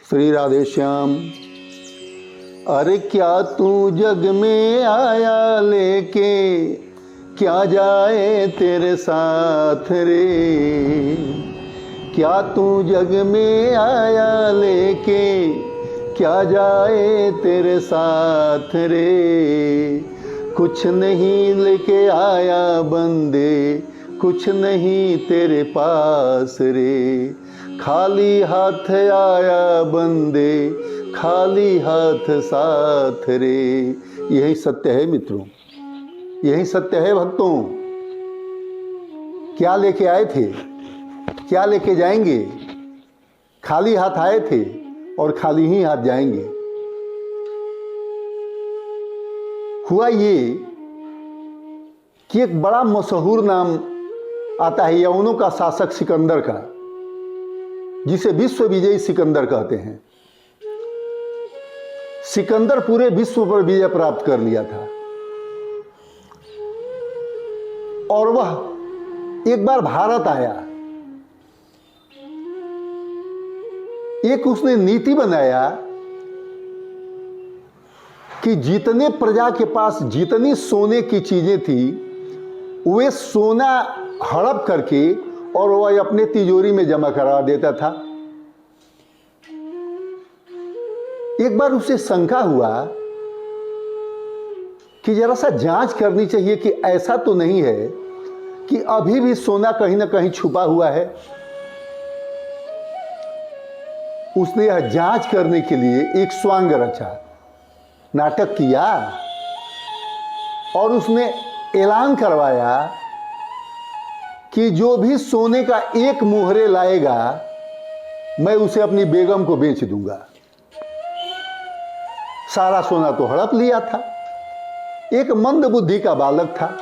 श्री राधे श्याम। अरे क्या तू जग में आया लेके, क्या जाए तेरे साथ रे। क्या तू जग में आया लेके, क्या जाए तेरे साथ रे। कुछ नहीं लेके आया बंदे, कुछ नहीं तेरे पास रे। खाली हाथ आया बंदे, खाली हाथ साथ रे। यही सत्य है मित्रों, यही सत्य है भक्तों। क्या लेके आए थे, क्या लेके जाएंगे। खाली हाथ आए थे और खाली ही हाथ जाएंगे। हुआ ये कि एक बड़ा मशहूर नाम आता है यवनों का शासक सिकंदर का, जिसे विश्व विजयी सिकंदर कहते हैं। सिकंदर पूरे विश्व पर विजय प्राप्त कर लिया था और वह एक बार भारत आया। एक उसने नीति बनाया कि जितने प्रजा के पास जितनी सोने की चीजें थी, वे सोना हड़प करके और वह अपने तिजोरी में जमा करा देता था। एक बार उसे शंका हुआ कि जरा सा जांच करनी चाहिए कि ऐसा तो नहीं है कि अभी भी सोना कहीं ना कहीं छुपा हुआ है। उसने यह जांच करने के लिए एक स्वांग रचा, नाटक किया और उसने ऐलान करवाया कि जो भी सोने का एक मोहरे लाएगा, मैं उसे अपनी बेगम को बेच दूंगा। सारा सोना तो हड़प लिया था। एक मंद बुद्धि का बालक था।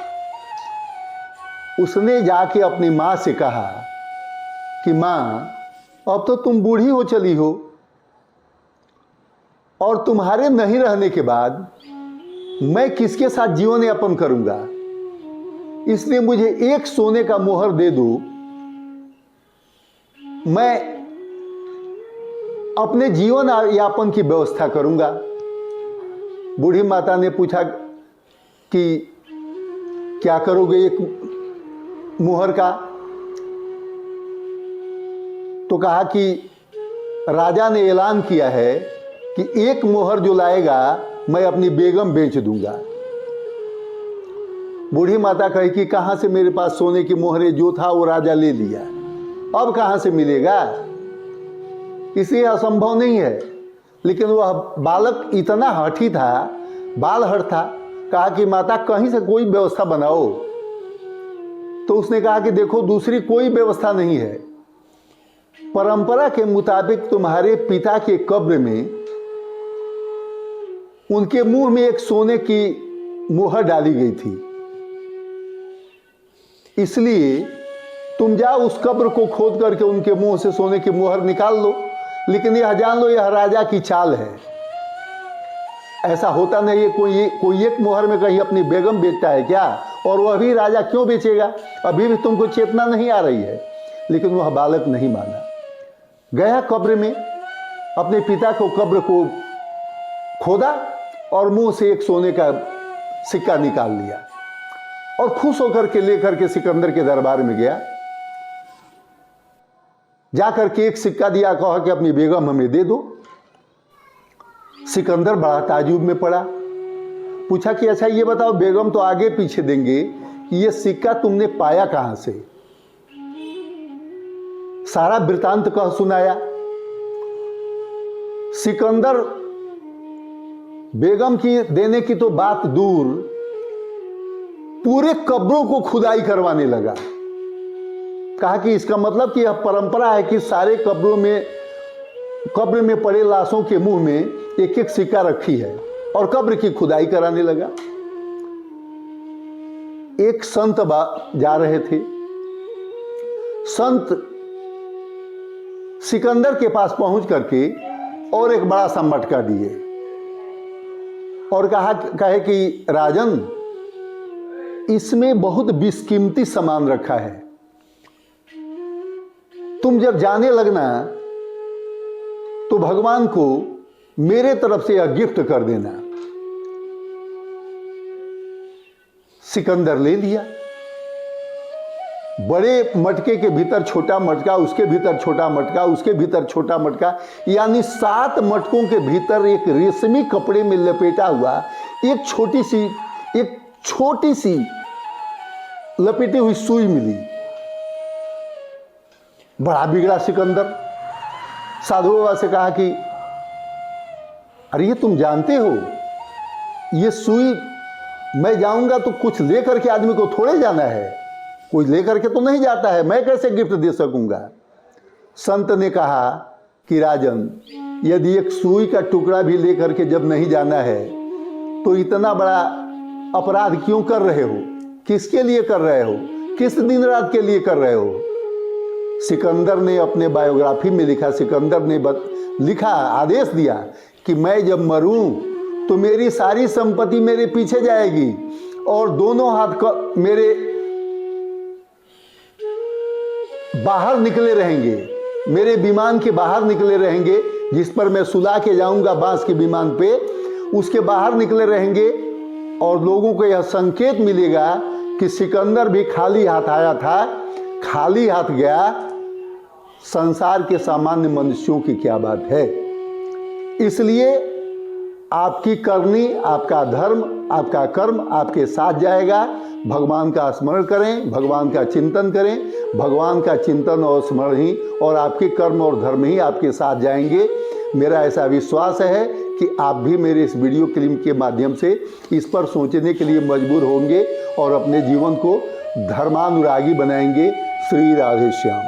उसने जाके अपनी मां से कहा कि मां, अब तो तुम बूढ़ी हो चली हो और तुम्हारे नहीं रहने के बाद मैं किसके साथ जीवन यापन करूंगा, इसलिए मुझे एक सोने का मोहर दे दो। मैं अपने जीवन यापन की व्यवस्था करूंगा। बूढ़ी माता ने पूछा कि क्या करोगे एक मोहर का। तो कहा कि राजा ने ऐलान किया है कि एक मोहर जो लाएगा मैं अपनी बेगम बेच दूंगा। बूढ़ी माता कही कि कहां से मेरे पास सोने की मोहरे, जो था वो राजा ले लिया, अब कहां से मिलेगा, इसलिए असंभव नहीं है। लेकिन वह बालक इतना हठी था, बालहट था। कहा कि माता कहीं से कोई व्यवस्था बनाओ। तो उसने कहा कि देखो, दूसरी कोई व्यवस्था नहीं है। परंपरा के मुताबिक तुम्हारे पिता के कब्र में उनके मुंह में एक सोने की मोहर डाली गई थी, इसलिए तुम जाओ उस कब्र को खोद करके उनके मुंह से सोने की मोहर निकाल लो। लेकिन यह जान लो, यह राजा की चाल है। ऐसा होता नहीं है कोई एक मोहर में कहीं अपनी बेगम बेचता है क्या, और वह भी राजा क्यों बेचेगा। अभी भी तुमको चेतना नहीं आ रही है। लेकिन वह बालक नहीं माना, गया कब्र में, अपने पिता को कब्र को खोदा और मुंह से एक सोने का सिक्का निकाल लिया और खुश होकर के लेकर के सिकंदर के दरबार में गया। जाकर के एक सिक्का दिया, कहा कि अपनी बेगम हमें दे दो। सिकंदर बड़ा ताजुब में पड़ा। पूछा कि अच्छा ये बताओ, बेगम तो आगे पीछे देंगे, ये सिक्का तुमने पाया कहां से। सारा वृतांत कह सुनाया। सिकंदर बेगम की देने की तो बात दूर, पूरे कब्रों को खुदाई करवाने लगा। कहा कि इसका मतलब कि यह परंपरा है कि सारे कब्र में पड़े लाशों के मुंह में एक एक सिक्का रखी है, और कब्र की खुदाई कराने लगा। एक संत जा रहे थे। संत सिकंदर के पास पहुंच करके और एक बड़ा सा मटका दिए और कहे कि राजन, इसमें बहुत बेशकीमती सामान रखा है, तुम जब जाने लगना तो भगवान को मेरे तरफ से यह गिफ्ट कर देना। सिकंदर ले लिया, बड़े मटके के भीतर छोटा मटका, उसके भीतर छोटा मटका, उसके भीतर छोटा मटका, यानी 7 मटकों के भीतर एक रेशमी कपड़े में लपेटा हुआ एक छोटी सी लपेटी हुई सुई मिली। बड़ा बिगड़ा सिकंदर। साधु बाबा से कहा कि अरे ये तुम जानते हो, ये सुई मैं जाऊंगा तो कुछ लेकर के आदमी को थोड़े जाना है, कोई लेकर के तो नहीं जाता है, मैं कैसे गिफ्ट दे सकूंगा। संत ने कहा कि राजन, यदि एक सुई का टुकड़ा भी लेकर के जब नहीं जाना है तो इतना बड़ा अपराध क्यों कर रहे हो? किसके लिए कर रहे हो? किस दिन रात के लिए कर रहे हो? सिकंदर ने अपने बायोग्राफी में लिखा, सिकंदर ने लिखा, आदेश दिया कि मैं जब मरूं तो मेरी सारी संपत्ति मेरे पीछे जाएगी और दोनों हाथ मेरे बाहर निकले रहेंगे, मेरे विमान के बाहर निकले रहेंगे, जिस पर मैं सुला के जाऊंगा बांस के विमान पे, उसके बाहर निकले रहेंगे और लोगों को यह संकेत मिलेगा कि सिकंदर भी खाली हाथ आया था, खाली हाथ गया। संसार के सामान्य मनुष्यों की क्या बात है। इसलिए आपकी करनी, आपका धर्म, आपका कर्म आपके साथ जाएगा। भगवान का स्मरण करें, भगवान का चिंतन करें, भगवान का चिंतन और स्मरण ही और आपके कर्म और धर्म ही आपके साथ जाएंगे। मेरा ऐसा विश्वास है कि आप भी मेरे इस वीडियो क्लिप के माध्यम से इस पर सोचने के लिए मजबूर होंगे और अपने जीवन को धर्मानुरागी बनाएंगे। श्री राधे श्याम।